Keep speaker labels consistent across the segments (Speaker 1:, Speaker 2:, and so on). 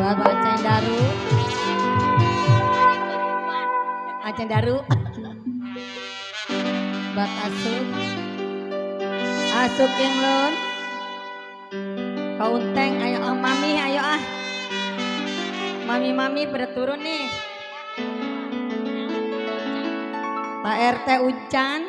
Speaker 1: Aceng Daru, Aceng Daru, buat Asuk, Asuk yang lon, kau unteng, ayo mami, ayo mami pada turun nih, Pak RT Ucan.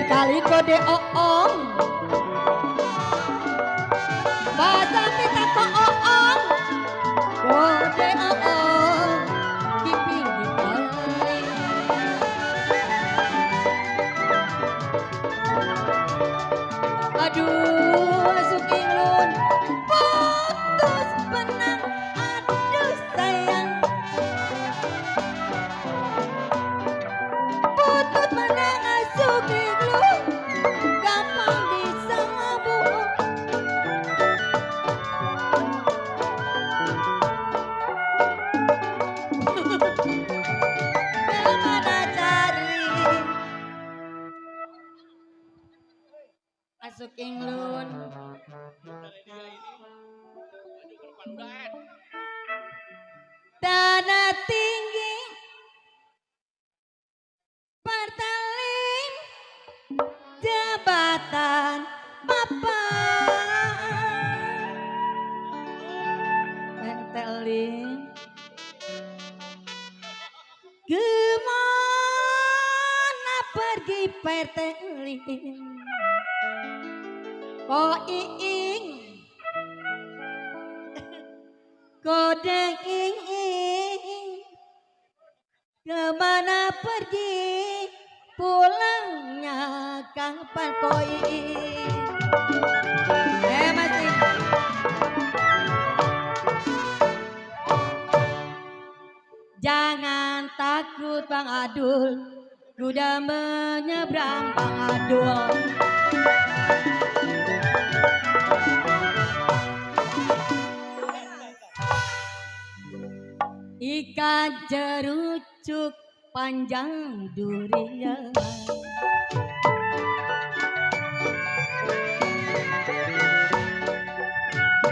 Speaker 1: Kali kode oong bahasa kita ko oong kode oong di pinggir kali aduh masuk inglun putus benang aduh sayang putus benang masuk inglun gampang disangabung kemana cari masuk inglun tanah tinggi pertalin jabatan bapak pertalin kemana pergi pertalin kok iing kode iing kemana pergi pulangnya kapan koi masih jangan takut Bang Adul kuda menyeberang Bang Adul ikan jerucuk panjang durian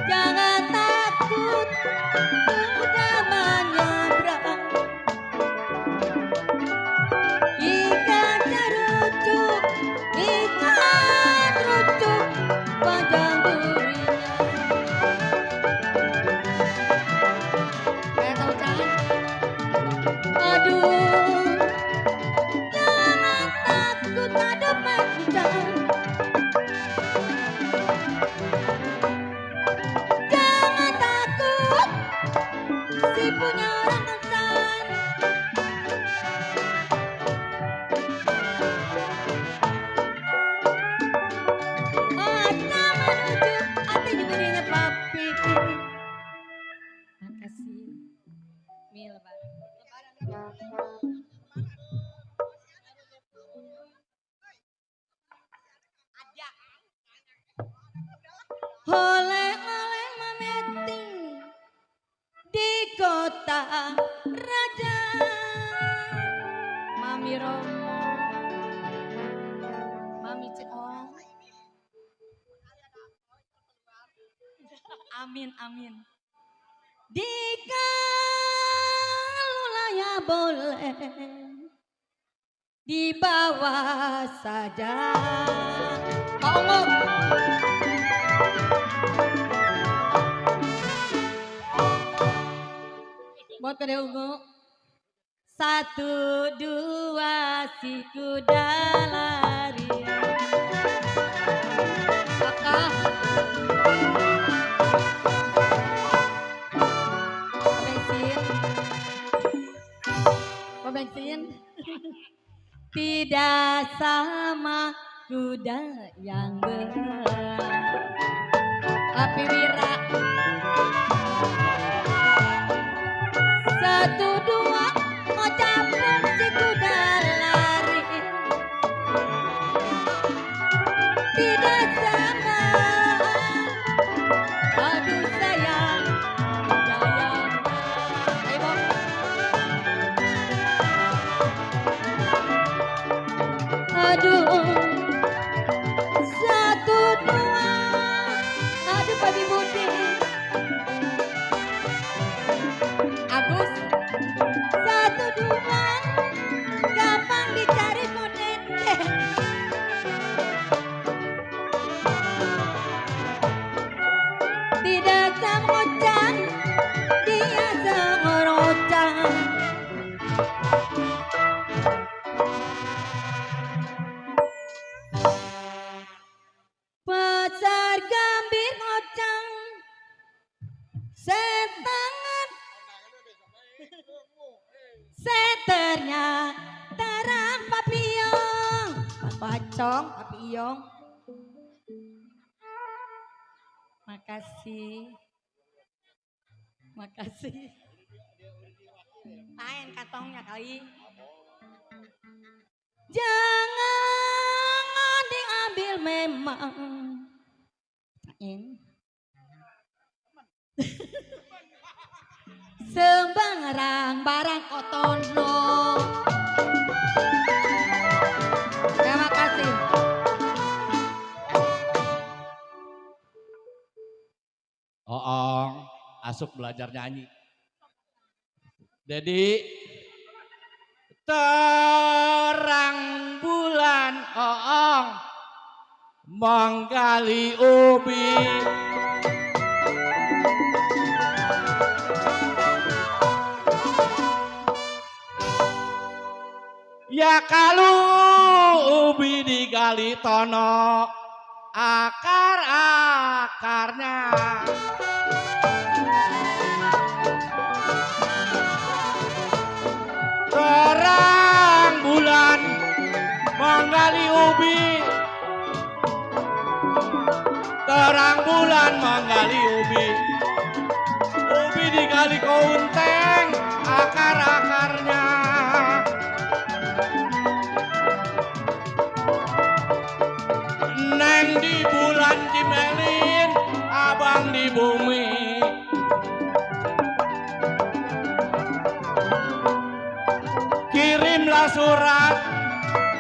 Speaker 1: jangan takut udah menyeberang ikan jerucuk panjang durian kayak tahu kan aduh jangan takut ada panjang jangan takut si punya orang kesan mata menuju hati diberinya papi makasih mil oleh-oleh memeting di kota raja Mami Romo Mami Ceong amin di kalulaya boleh di bawah saja ngomong Buat kade ungu. 1, 2 si kuda lari. Kakak. Bensin. Tidak sama kuda yang berat. Tapi Wira. 1, 2 ngocapin si kuda lari. Tidak sama. Aduh sayang. Sayang. Ayo Bob. Aduh. 1, 2. Aduh Papi Budi. Agus. 1, 2. Gampang dicari monete. Tidak semocang, dia semorocang. Pasar gambir ngocang, setangan, seternya terang papiyong. Pacong, papiyong. Makasih. Makasih. Lain kantongnya kali. Jangan diambil memang. Sembarang barang kotono. Terima kasih.
Speaker 2: Oong, asuk belajar nyanyi. Jadi terang bulan oong menggali ubi. Ya kalau ubi digali tono akar-akarnya. Terang bulan menggali ubi. Terang bulan menggali ubi. Ubi digali kaunteng akar-akarnya. Neng di bulan Cimelin, abang di bumi. Kirimlah surat,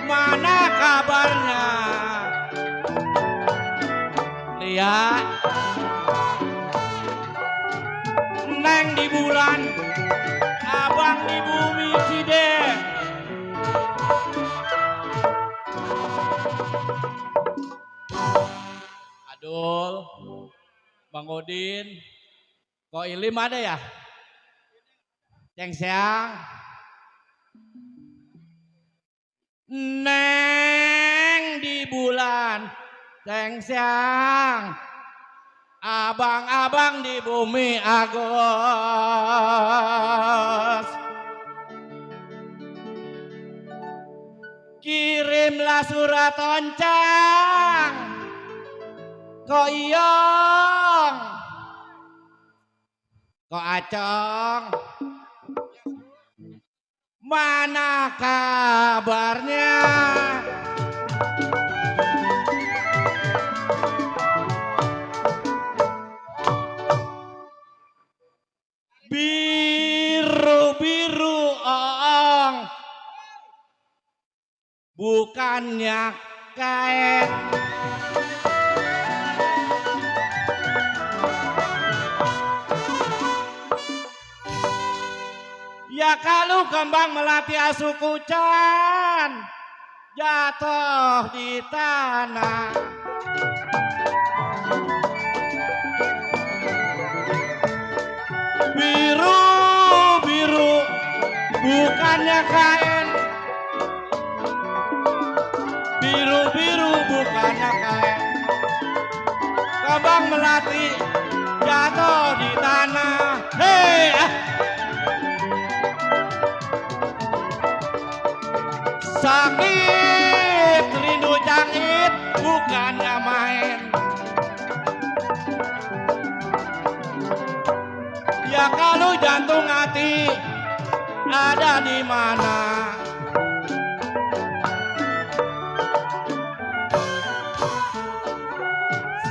Speaker 2: mana kabarnya? Lihat, Neng di bulan, abang di bumi Cide. Adul, Bang Odin, kok Ilim ada ya? Ceng Siang. Neng di bulan, Ceng Siang. Abang-abang di bumi Agus. Kirimlah surat oncang. Kok Iyong, kok Acong, mana kabarnya? Biru-biru oong, bukannya kain. Ya kalau kembang melati asu kucan jatuh di tanah. Biru bukannya kain. Biru-biru bukannya kain. Kembang melati jatuh di tanah. Hei, sakit rindu jangit bukannya main. Ya kalau jantung hati ada di mana?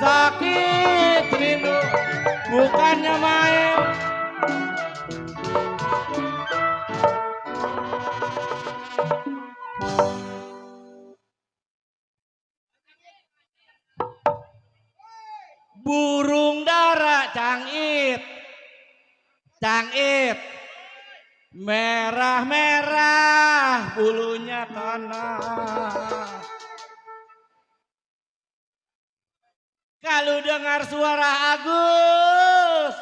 Speaker 2: Sakit rindu bukannya main. Burung dara cangit, cangit, merah-merah bulunya tanah. Kalau dengar suara Agus,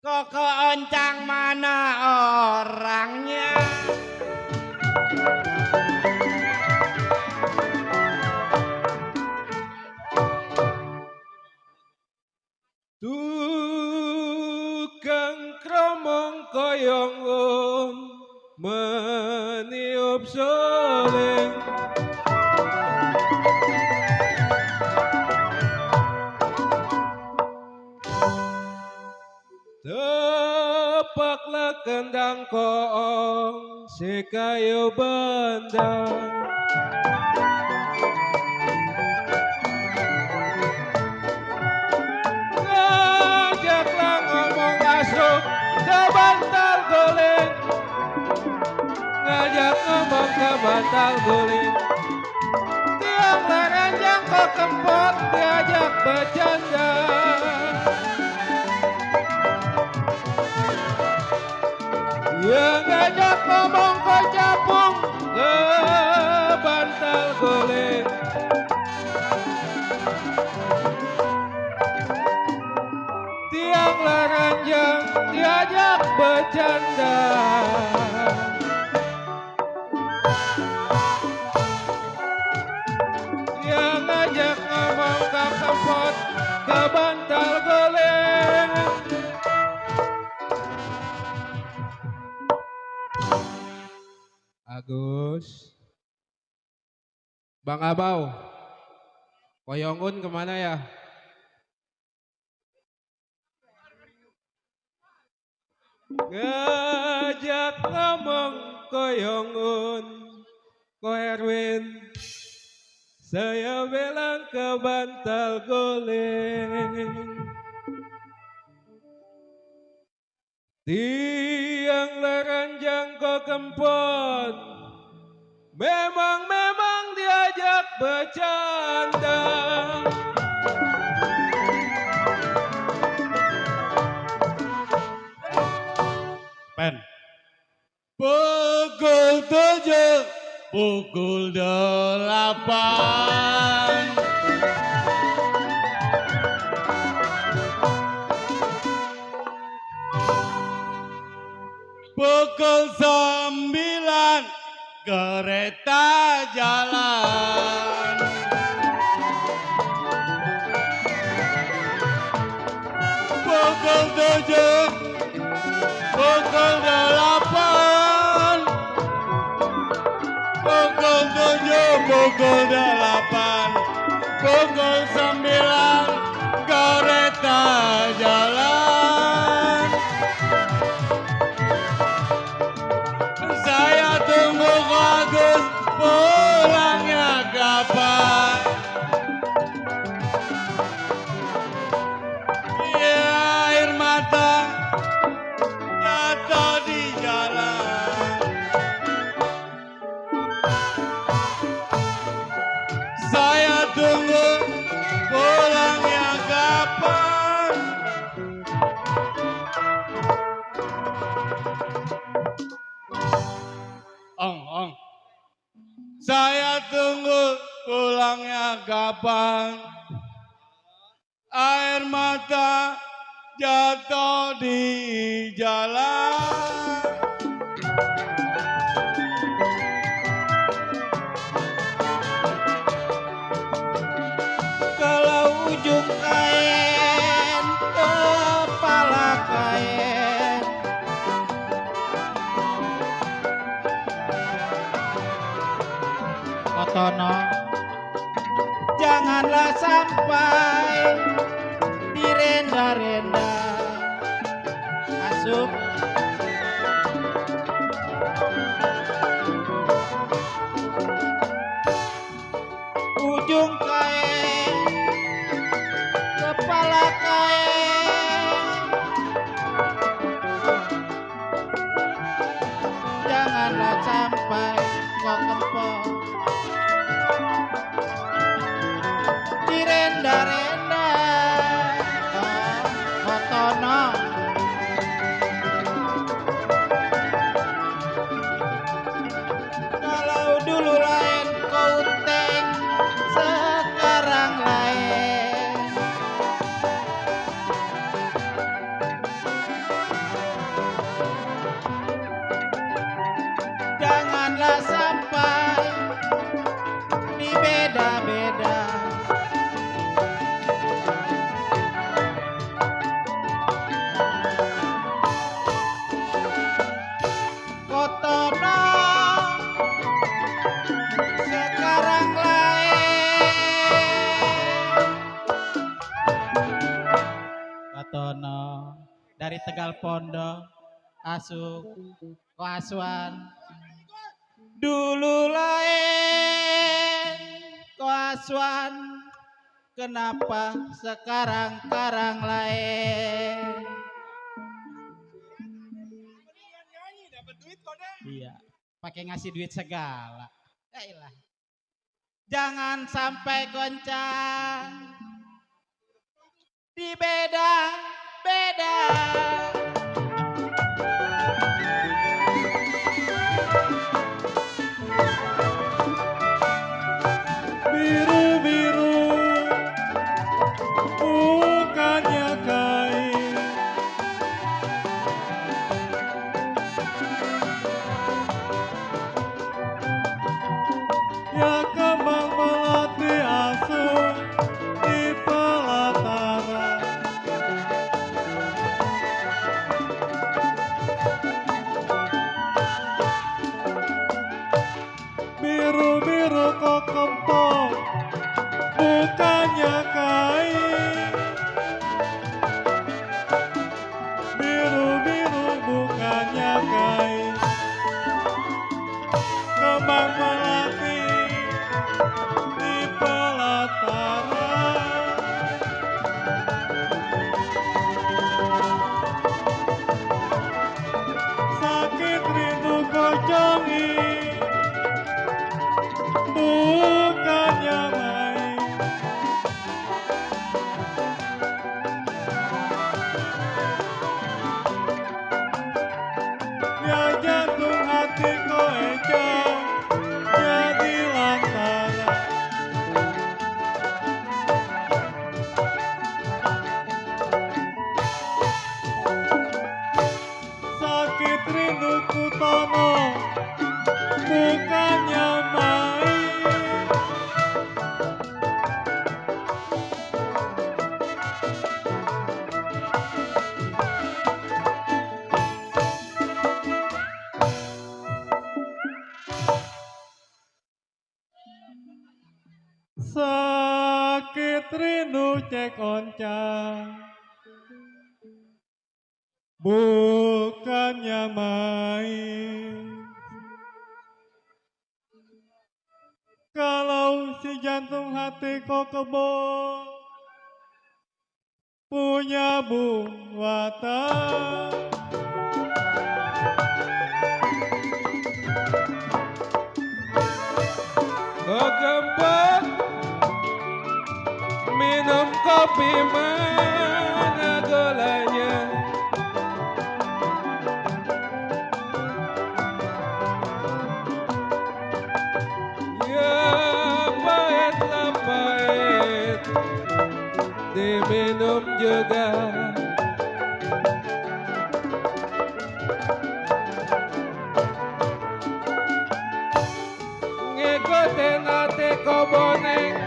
Speaker 2: Koko Oncang mana orangnya?
Speaker 3: Tukang kromong koyongon meniup soleng. Tepaklah kendang koong si kayu bandang. Ngajaklah ngomong masuk ke bantal guling. Ngajak ngomong ke bantal guling. Tiang laranjang ke kempot diajak bercanda. Yang ngajak ngomong ke capung ke bantal guling. Tiang laranjang diajak bercanda. Yang ngajak ngomong ke kempot ke bantal guling. Agus, Bang Abau, Koyongun kemana ya? Ngajak ngomong Koyongun, Ko Erwin, saya bilang ke bantal guling. Tiang laranjang ko kempot, memang diajak bercanda.
Speaker 2: Pen. Pukul 7, pukul 8. Pukul 9 kereta jalan. Pukul 7, pukul 8. Pukul 7, pukul 8. Pukul 9 kereta jalan. Saya tunggu Agus pulangnya kapan. Ya air mata jatuh di jalan. Saya tunggu pulangnya kapan. Ong. Saya tunggu pulangnya kapan. Air mata jatuh di jalan.
Speaker 4: Kalau ujung kain kepala kain, Kotono janganlah sampai direnda-renda masuk ujung kain kepala kain, janganlah sampai kok kempol direnda-renda. Kotono kalau dulu lain Kouteng, sekarang lain. Janganlah sampai dibeda-beda. Kotono sekarang lain. Kotono dari Tegal Pondok asuh Koasuan dulu lain Koasuan, kenapa sekarang lain? Iya, pakai ngasih duit segala. Yaelah. Jangan sampai goncang dibeda-beda.
Speaker 5: Biru-biru bukannya kain, ya kembang melati asuh di pelataran. Biru-biru kok kempol bukannya kain, biru-biru bukannya kain, kembang melati di pelataran. Sakit rindu kojongi bukannya main, ya jantung hati ko ejong jadi lantaran. Sakit rindu ku tono bukannya main, sakit rindu cek oncang bukannya main. Kalau si jantung hati kok kebo punya buatan,
Speaker 3: Kok gembok minum kopi mana golanya, ya pahitlah pahit diminum juga. hati ko boneng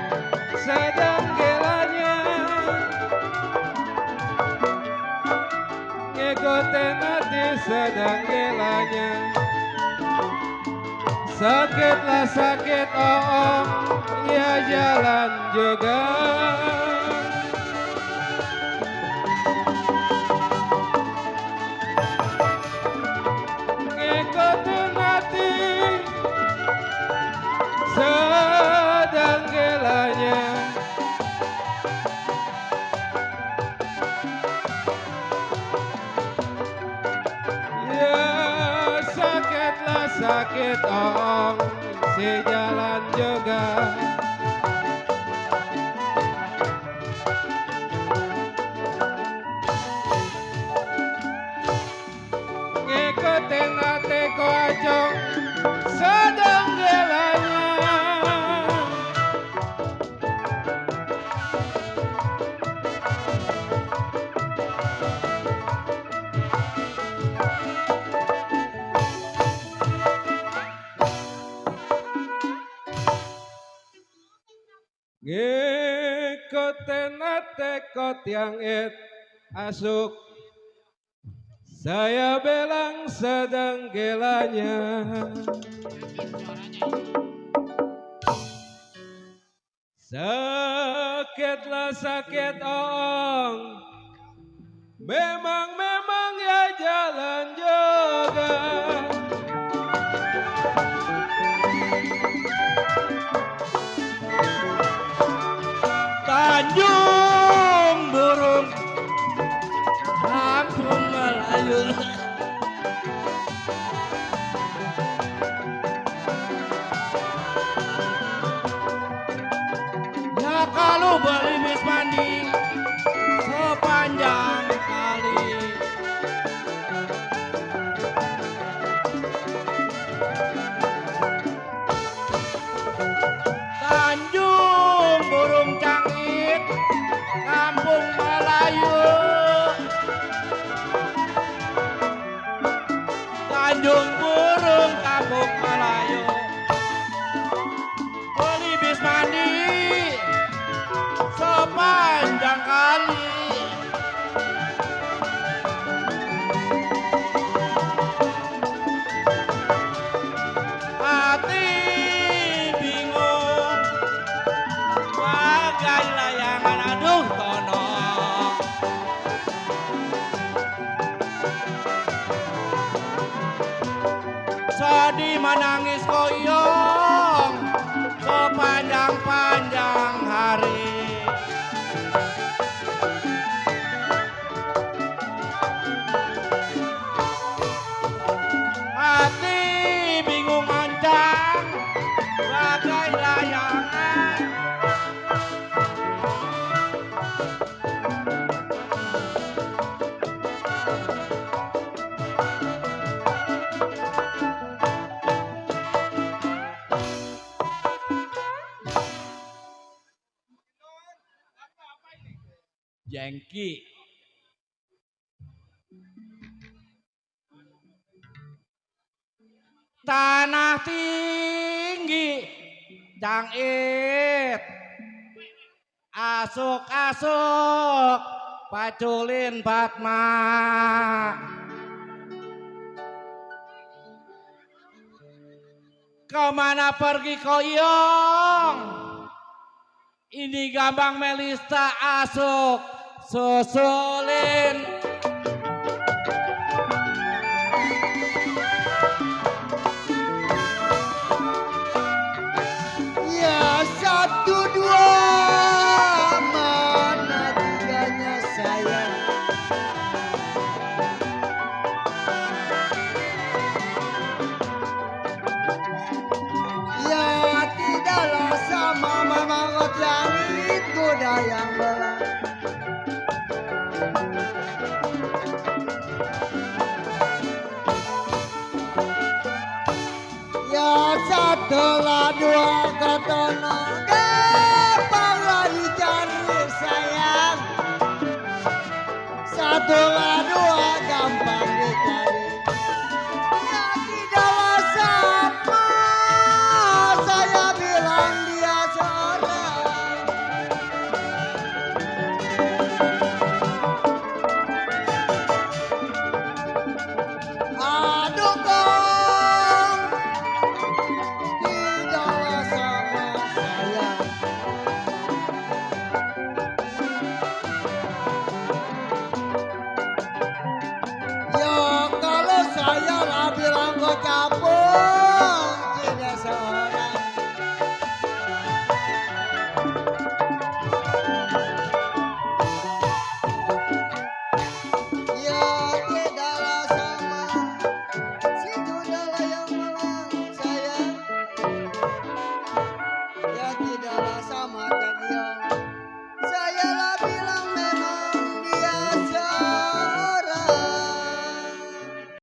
Speaker 3: sedang gelanya, ngikutin hati sedang gelanya. Sakitlah sakit oh, ya jalan juga. Ngikutin hati sedang gelanya. Ya sakitlah sakit oh, si jalan juga. Ngikutin hati ko acung sedang gelanya. Ngikutin hati ko tiang it asuk, saya bilang sedang gelanya. Sakitlah sakit ong, memang ya jalan juga.
Speaker 2: Tanjung burung kampung Melayu. Ya kalau beli bis mandi sepanjang kali. Tanjung burung cangit kampung Melayu. Tanjung burung kampung Melayu. Beli bis mandi sepanjang kali. Hati bingung bagai layangan, aduh tono. Sedih menangis koyong sepanjang-panjang hari. Hati bingung ancang bagai layangan. Jengki. Tanah tinggi jangit, asuk-asuk paculin Fatma. Kemana pergi koyong? Ini Gambang Melista asuk susulin.
Speaker 6: Ya satu dua mana tiganya sayang. Ya tidaklah sama memangot langit kuda yang belah. Ya setelah dua ketono